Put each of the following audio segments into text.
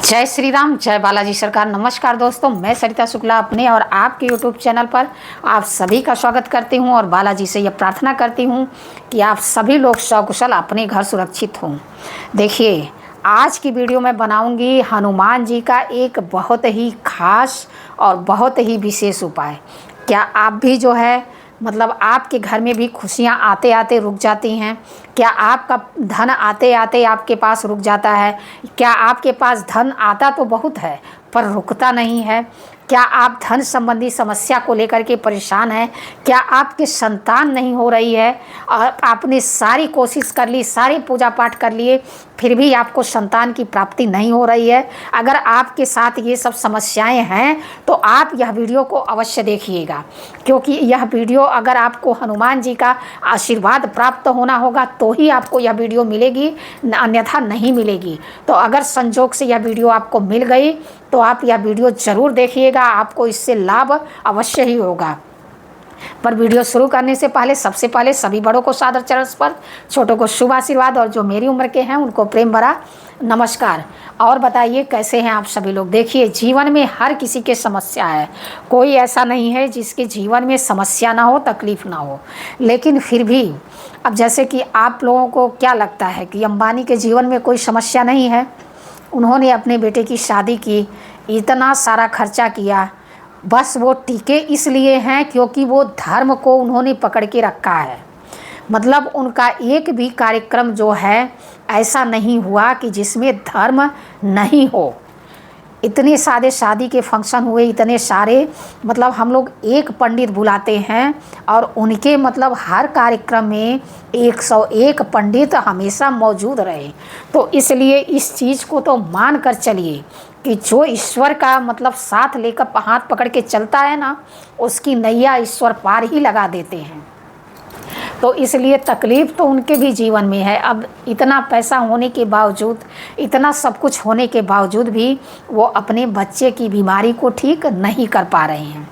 जय श्री राम, जय बालाजी सरकार। नमस्कार दोस्तों, मैं सरिता शुक्ला अपने और आपके YouTube चैनल पर आप सभी का स्वागत करती हूं और बालाजी से यह प्रार्थना करती हूं कि आप सभी लोग सकुशल अपने घर सुरक्षित हों। देखिए, आज की वीडियो में बनाऊंगी हनुमान जी का एक बहुत ही खास और बहुत ही विशेष उपाय। क्या आप भी जो है मतलब आपके घर में भी खुशियाँ आते आते रुक जाती हैं? क्या आपका धन आते आते आपके पास रुक जाता है? क्या आपके पास धन आता तो बहुत है पर रुकता नहीं है? क्या आप धन संबंधी समस्या को लेकर के परेशान हैं? क्या आपकी संतान नहीं हो रही है और आपने सारी कोशिश कर ली, सारी पूजा पाठ कर लिए, फिर भी आपको संतान की प्राप्ति नहीं हो रही है? अगर आपके साथ ये सब समस्याएं हैं तो आप यह वीडियो को अवश्य देखिएगा, क्योंकि यह वीडियो अगर आपको हनुमान जी का आशीर्वाद प्राप्त होना होगा तो ही आपको यह वीडियो मिलेगी, अन्यथा नहीं मिलेगी। तो अगर संजोग से यह वीडियो आपको मिल गई तो आप यह वीडियो ज़रूर देखिएगा, आपको इससे लाभ अवश्य ही होगा। पर वीडियो शुरू करने से पहले सबसे पहले सभी बड़ों को सादर चरण स्पर्श, छोटों को शुभ आशीर्वाद और जो मेरी उम्र के हैं उनको प्रेम भरा नमस्कार। और बताइए कैसे हैं आप सभी लोग। देखिए, जीवन में हर किसी के समस्या है, कोई ऐसा नहीं है जिसके जीवन में समस्या ना हो, तकलीफ़ ना हो। लेकिन फिर भी अब जैसे कि आप लोगों को क्या लगता है कि अंबानी के जीवन में कोई समस्या नहीं है? उन्होंने अपने बेटे की शादी की, इतना सारा खर्चा किया, बस वो टिके इसलिए हैं क्योंकि वो धर्म को उन्होंने पकड़ के रखा है। मतलब उनका एक भी कार्यक्रम जो है ऐसा नहीं हुआ कि जिसमें धर्म नहीं हो। इतने सारे शादी के फंक्शन हुए, इतने सारे, मतलब हम लोग एक पंडित बुलाते हैं और उनके मतलब हर कार्यक्रम में 101 पंडित हमेशा मौजूद रहे। तो इसलिए इस चीज़ को तो मान कर चलिए कि जो ईश्वर का मतलब साथ लेकर हाथ पकड़ के चलता है ना, उसकी नैया ईश्वर पार ही लगा देते हैं। तो इसलिए तकलीफ़ तो उनके भी जीवन में है। अब इतना पैसा होने के बावजूद, इतना सब कुछ होने के बावजूद भी वो अपने बच्चे की बीमारी को ठीक नहीं कर पा रहे हैं,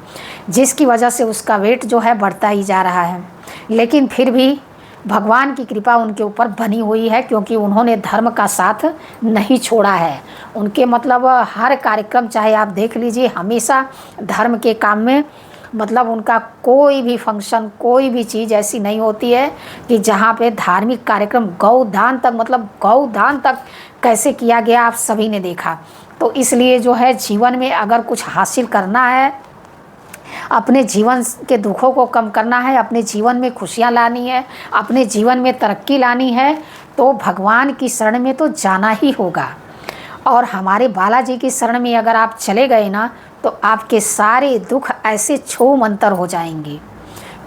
जिसकी वजह से उसका वेट जो है बढ़ता ही जा रहा है। लेकिन फिर भी भगवान की कृपा उनके ऊपर बनी हुई है, क्योंकि उन्होंने धर्म का साथ नहीं छोड़ा है। उनके मतलब हर कार्यक्रम, चाहे आप देख लीजिए, हमेशा धर्म के काम में, मतलब उनका कोई भी फंक्शन, कोई भी चीज़ ऐसी नहीं होती है कि जहाँ पे धार्मिक कार्यक्रम, गौदान तक, मतलब गौदान तक कैसे किया गया आप सभी ने देखा। तो इसलिए जो है जीवन में अगर कुछ हासिल करना है, अपने जीवन के दुखों को कम करना है, अपने जीवन में खुशियाँ लानी है, अपने जीवन में तरक्की लानी है, तो भगवान की शरण में तो जाना ही होगा। और हमारे बालाजी की शरण में अगर आप चले गए ना तो आपके सारे दुख ऐसे छू मंतर हो जाएंगे।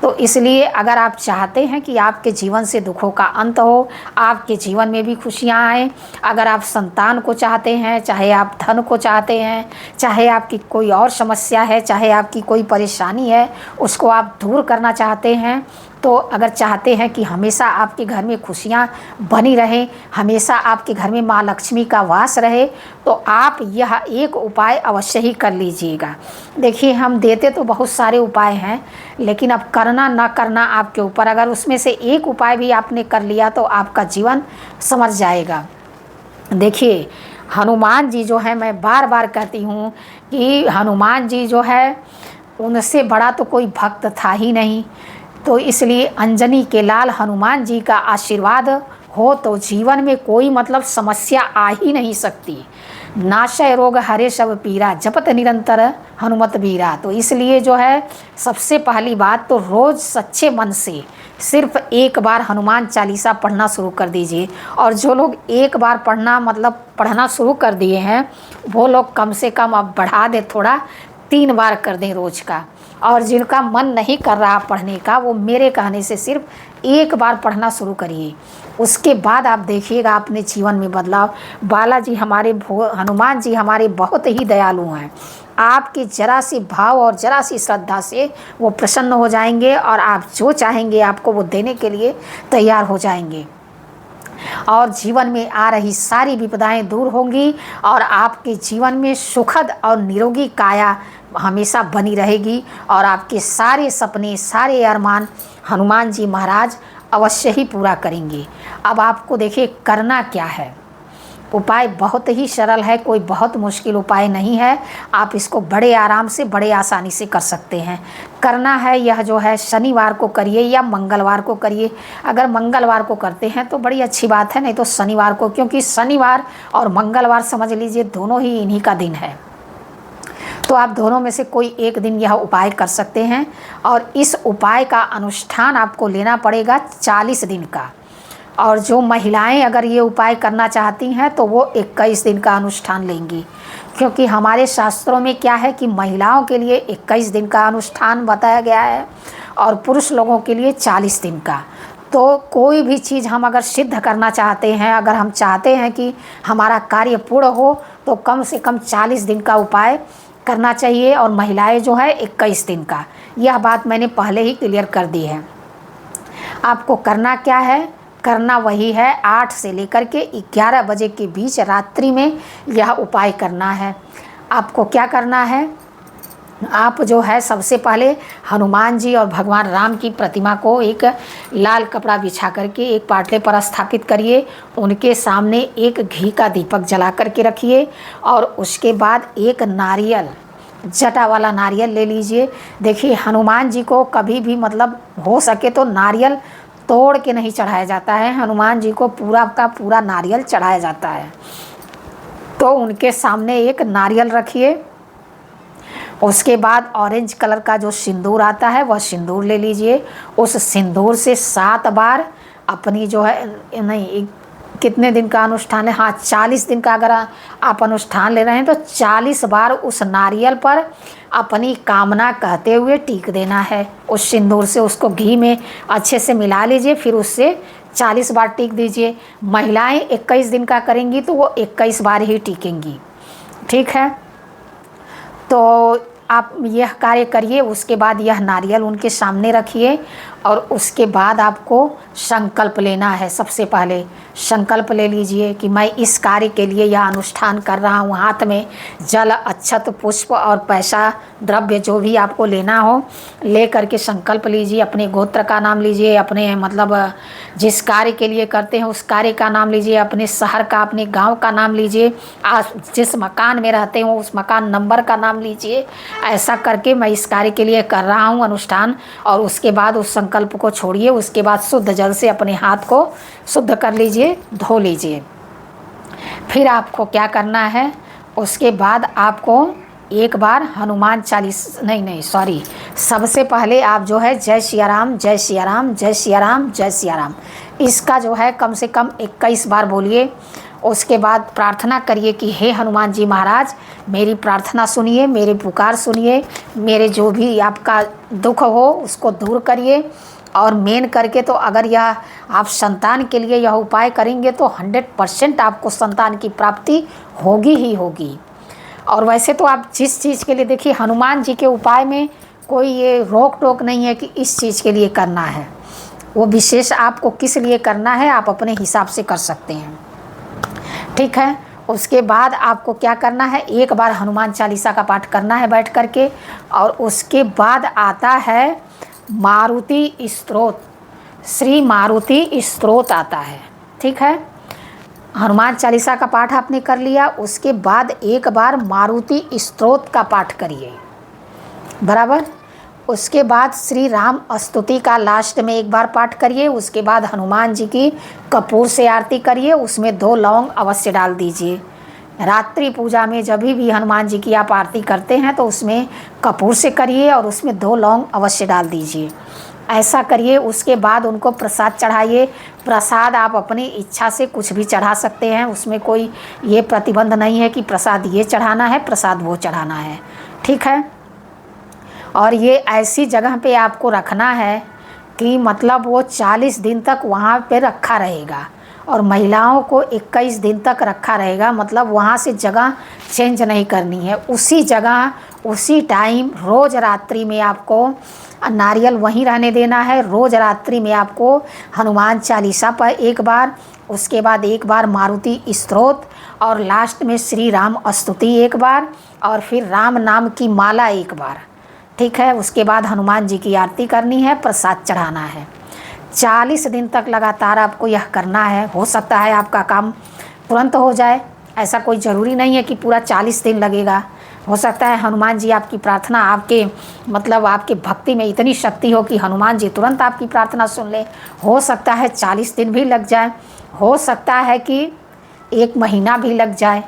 तो इसलिए अगर आप चाहते हैं कि आपके जीवन से दुखों का अंत हो, आपके जीवन में भी खुशियाँ आएँ, अगर आप संतान को चाहते हैं, चाहे आप धन को चाहते हैं, चाहे आपकी कोई और समस्या है, चाहे आपकी कोई परेशानी है, उसको आप दूर करना चाहते हैं, तो अगर चाहते हैं कि हमेशा आपके घर में खुशियाँ बनी रहें, हमेशा आपके घर में माँ लक्ष्मी का वास रहे, तो आप यह एक उपाय अवश्य ही कर लीजिएगा। देखिए, हम देते तो बहुत सारे उपाय हैं, लेकिन अब करना ना करना आपके ऊपर। अगर उसमें से एक उपाय भी आपने कर लिया तो आपका जीवन संवर जाएगा। देखिए, हनुमान जी जो है, मैं बार बार कहती हूँ कि हनुमान जी जो है, उनसे बड़ा तो कोई भक्त था ही नहीं। तो इसलिए अंजनी के लाल हनुमान जी का आशीर्वाद हो तो जीवन में कोई मतलब समस्या आ ही नहीं सकती। नाशय रोग हरे सब पीरा, जपत निरंतर हनुमत बीरा। तो इसलिए जो है सबसे पहली बात तो रोज़ सच्चे मन से सिर्फ एक बार हनुमान चालीसा पढ़ना शुरू कर दीजिए। और जो लोग एक बार पढ़ना शुरू कर दिए हैं, वो लोग कम से कम अब बढ़ा दें, थोड़ा 3 बार कर दें रोज़ का। और जिनका मन नहीं कर रहा पढ़ने का, वो मेरे कहने से सिर्फ एक बार पढ़ना शुरू करिए। उसके बाद आप देखिएगा अपने जीवन में बदलाव। बालाजी हमारे, हनुमान जी हमारे बहुत ही दयालु हैं। आपके जरा सी भाव और जरा सी श्रद्धा से वो प्रसन्न हो जाएंगे और आप जो चाहेंगे आपको वो देने के लिए तैयार हो जाएंगे। और जीवन में आ रही सारी विपदाएं दूर होंगी और आपके जीवन में सुखद और निरोगी काया हमेशा बनी रहेगी। और आपके सारे सपने, सारे अरमान हनुमान जी महाराज अवश्य ही पूरा करेंगे। अब आपको देखिए करना क्या है। उपाय बहुत ही सरल है, कोई बहुत मुश्किल उपाय नहीं है। आप इसको बड़े आराम से, बड़े आसानी से कर सकते हैं। करना है यह जो है शनिवार को करिए या मंगलवार को करिए। अगर मंगलवार को करते हैं तो बड़ी अच्छी बात है, नहीं तो शनिवार को, क्योंकि शनिवार और मंगलवार समझ लीजिए दोनों ही इन्हीं का दिन है। तो आप दोनों में से कोई एक दिन यह उपाय कर सकते हैं। और इस उपाय का अनुष्ठान आपको लेना पड़ेगा 40 दिन का। और जो महिलाएं अगर ये उपाय करना चाहती हैं तो वो 21 दिन का अनुष्ठान लेंगी, क्योंकि हमारे शास्त्रों में क्या है कि महिलाओं के लिए 21 दिन का अनुष्ठान बताया गया है और पुरुष लोगों के लिए 40 दिन का। तो कोई भी चीज़ हम अगर सिद्ध करना चाहते हैं, अगर हम चाहते हैं कि हमारा कार्य पूर्ण हो, तो कम से कम 40 दिन का उपाय करना चाहिए। और महिलाएं जो है 21 दिन का। यह बात मैंने पहले ही क्लियर कर दी है। आपको करना क्या है? करना वही है 8 से लेकर के 11 बजे के बीच रात्रि में यह उपाय करना है। आपको क्या करना है? आप जो है सबसे पहले हनुमान जी और भगवान राम की प्रतिमा को एक लाल कपड़ा बिछा करके एक पाटले पर स्थापित करिए। उनके सामने एक घी का दीपक जला करके रखिए और उसके बाद एक नारियल, जटा वाला नारियल ले लीजिए। देखिए हनुमान जी को कभी भी मतलब हो सके तो नारियल तोड़ के नहीं चढ़ाया जाता है, हनुमान जी को पूरा का पूरा नारियल चढ़ाया जाता है। तो उनके सामने एक नारियल रखिए। उसके बाद ऑरेंज कलर का जो सिंदूर आता है वह सिंदूर ले लीजिए। उस सिंदूर से 7 बार अपनी जो है, नहीं कितने दिन का अनुष्ठान है, हाँ 40 दिन का अगर आप अनुष्ठान ले रहे हैं तो 40 बार उस नारियल पर अपनी कामना कहते हुए टीक देना है। उस सिंदूर से उसको घी में अच्छे से मिला लीजिए, फिर उससे 40 बार टीक दीजिए। महिलाएं 21 दिन का करेंगी तो वो 21 बार ही टीकेंगी, ठीक है। तो आप यह कार्य करिए। उसके बाद यह नारियल उनके सामने रखिए और उसके बाद आपको संकल्प लेना है। सबसे पहले संकल्प ले लीजिए कि मैं इस कार्य के लिए यह अनुष्ठान कर रहा हूँ। हाथ में जल, अक्षत, पुष्प और पैसा द्रव्य जो भी आपको लेना हो ले करके संकल्प लीजिए। अपने गोत्र का नाम लीजिए, अपने मतलब जिस कार्य के लिए करते हैं उस कार्य का नाम लीजिए, अपने शहर का, अपने गांव का नाम लीजिए, आप जिस मकान में रहते हो उस मकान नंबर का नाम लीजिए। ऐसा करके मैं इस कार्य के लिए कर रहा हूँ अनुष्ठान। और उसके बाद उस संकल्प को छोड़िए। उसके बाद शुद्ध जल से अपने हाथ को शुद्ध कर लीजिए, धो लीजिए। फिर आपको क्या करना है? उसके बाद आपको एक बार हनुमान चालीस नहीं सॉरी, सबसे पहले आप जो है जय सिया राम, जय सिया राम, जय सिया राम, जय सिया राम, इसका जो है कम से कम 21 बार बोलिए। उसके बाद प्रार्थना करिए कि हे हनुमान जी महाराज, मेरी प्रार्थना सुनिए, मेरी पुकार सुनिए, मेरे जो भी आपका दुख हो उसको दूर करिए। और मेन करके तो अगर यह आप संतान के लिए यह उपाय करेंगे तो 100% आपको संतान की प्राप्ति होगी ही होगी। और वैसे तो आप जिस चीज़ के लिए, देखिए हनुमान जी के उपाय में कोई ये रोक टोक नहीं है कि इस चीज़ के लिए करना है। वो विशेष आपको किस लिए करना है आप अपने हिसाब से कर सकते हैं, ठीक है। उसके बाद आपको क्या करना है? एक बार हनुमान चालीसा का पाठ करना है बैठ करके। और उसके बाद आता है मारुति स्तोत्र, श्री मारुति स्तोत्र आता है, ठीक है। हनुमान चालीसा का पाठ आपने कर लिया। उसके बाद एक बार मारुति स्तोत्र का पाठ करिए, बराबर। उसके बाद श्री राम स्तुति का लास्ट में एक बार पाठ करिए। उसके बाद हनुमान जी की कपूर से आरती करिए, उसमें 2 लौंग अवश्य डाल दीजिए। रात्रि पूजा में जब भी हनुमान जी की आप आरती करते हैं तो उसमें कपूर से करिए और उसमें 2 लौंग अवश्य डाल दीजिए। ऐसा करिए। उसके बाद उनको प्रसाद चढ़ाइए। प्रसाद आप अपनी इच्छा से कुछ भी चढ़ा सकते हैं, उसमें कोई ये प्रतिबंध नहीं है कि प्रसाद ये चढ़ाना है, प्रसाद वो चढ़ाना है, ठीक है। और ये ऐसी जगह पे आपको रखना है कि मतलब वो 40 दिन तक वहाँ पे रखा रहेगा और महिलाओं को 21 दिन तक रखा रहेगा। मतलब वहाँ से जगह चेंज नहीं करनी है, उसी जगह उसी टाइम रोज़ रात्रि में आपको नारियल वहीं रहने देना है। रोज़ रात्रि में आपको हनुमान चालीसा पर एक बार, उसके बाद एक बार मारुति स्तोत्र और लास्ट में श्री राम स्तुति एक बार और फिर राम नाम की माला एक बार, ठीक है। उसके बाद हनुमान जी की आरती करनी है, प्रसाद चढ़ाना है। 40 दिन तक लगातार आपको यह करना है। हो सकता है आपका काम तुरंत हो जाए, ऐसा कोई ज़रूरी नहीं है कि पूरा 40 दिन लगेगा। हो सकता है हनुमान जी आपकी प्रार्थना, आपके मतलब आपके भक्ति में इतनी शक्ति हो कि हनुमान जी तुरंत आपकी प्रार्थना सुन ले। हो सकता है 40 दिन भी लग जाए, हो सकता है कि 1 महीना भी लग जाए,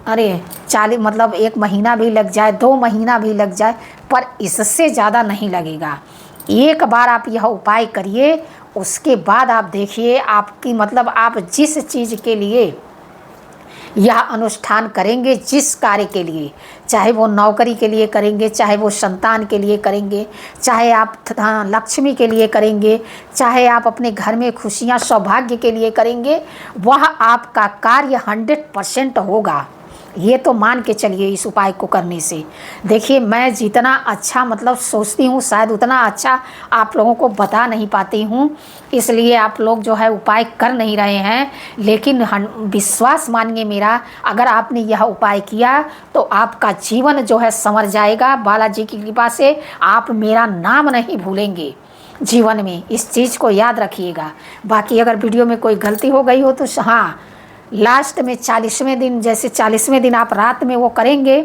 अरे 40 मतलब 1 महीना भी लग जाए, 2 महीना भी लग जाए, पर इससे ज़्यादा नहीं लगेगा। एक बार आप यह उपाय करिए, उसके बाद आप देखिए आपकी मतलब आप जिस चीज़ के लिए यह अनुष्ठान करेंगे, जिस कार्य के लिए, चाहे वो नौकरी के लिए करेंगे, चाहे वो संतान के लिए करेंगे, चाहे आप लक्ष्मी के लिए करेंगे, चाहे आप अपने घर में खुशियाँ सौभाग्य के लिए करेंगे, वह आपका कार्य 100% होगा। ये तो मान के चलिए इस उपाय को करने से। देखिए मैं जितना अच्छा मतलब सोचती हूँ शायद उतना अच्छा आप लोगों को बता नहीं पाती हूँ, इसलिए आप लोग जो है उपाय कर नहीं रहे हैं। लेकिन विश्वास मानिए मेरा, अगर आपने यह उपाय किया तो आपका जीवन जो है संवर जाएगा। बालाजी की कृपा से आप मेरा नाम नहीं भूलेंगे जीवन में, इस चीज़ को याद रखिएगा। बाकी अगर वीडियो में कोई गलती हो गई हो तो हाँ, लास्ट में 40वें दिन, जैसे 40वें दिन आप रात में वो करेंगे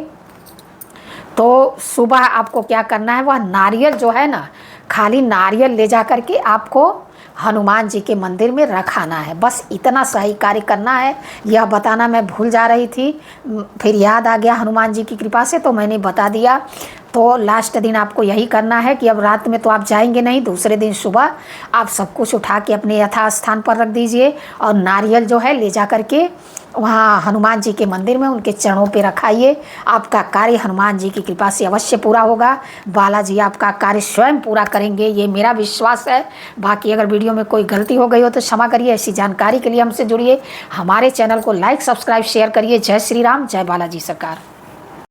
तो सुबह आपको क्या करना है, वह नारियल जो है ना, खाली नारियल ले जा कर के आपको हनुमान जी के मंदिर में रखाना है। बस इतना सही कार्य करना है। यह बताना मैं भूल जा रही थी, फिर याद आ गया हनुमान जी की कृपा से तो मैंने बता दिया। तो लास्ट दिन आपको यही करना है कि अब रात में तो आप जाएंगे नहीं, दूसरे दिन सुबह आप सब कुछ उठा के अपने यथास्थान पर रख दीजिए और नारियल जो है ले जा कर के वहाँ हनुमान जी के मंदिर में उनके चरणों पे रखाइए। आपका कार्य हनुमान जी की कृपा से अवश्य पूरा होगा। बालाजी आपका कार्य स्वयं पूरा करेंगे, ये मेरा विश्वास है। बाकी अगर वीडियो में कोई गलती हो गई हो तो क्षमा करिए। ऐसी जानकारी के लिए हमसे जुड़िए, हमारे चैनल को लाइक सब्सक्राइब शेयर करिए। जय श्री राम, जय बालाजी सरकार।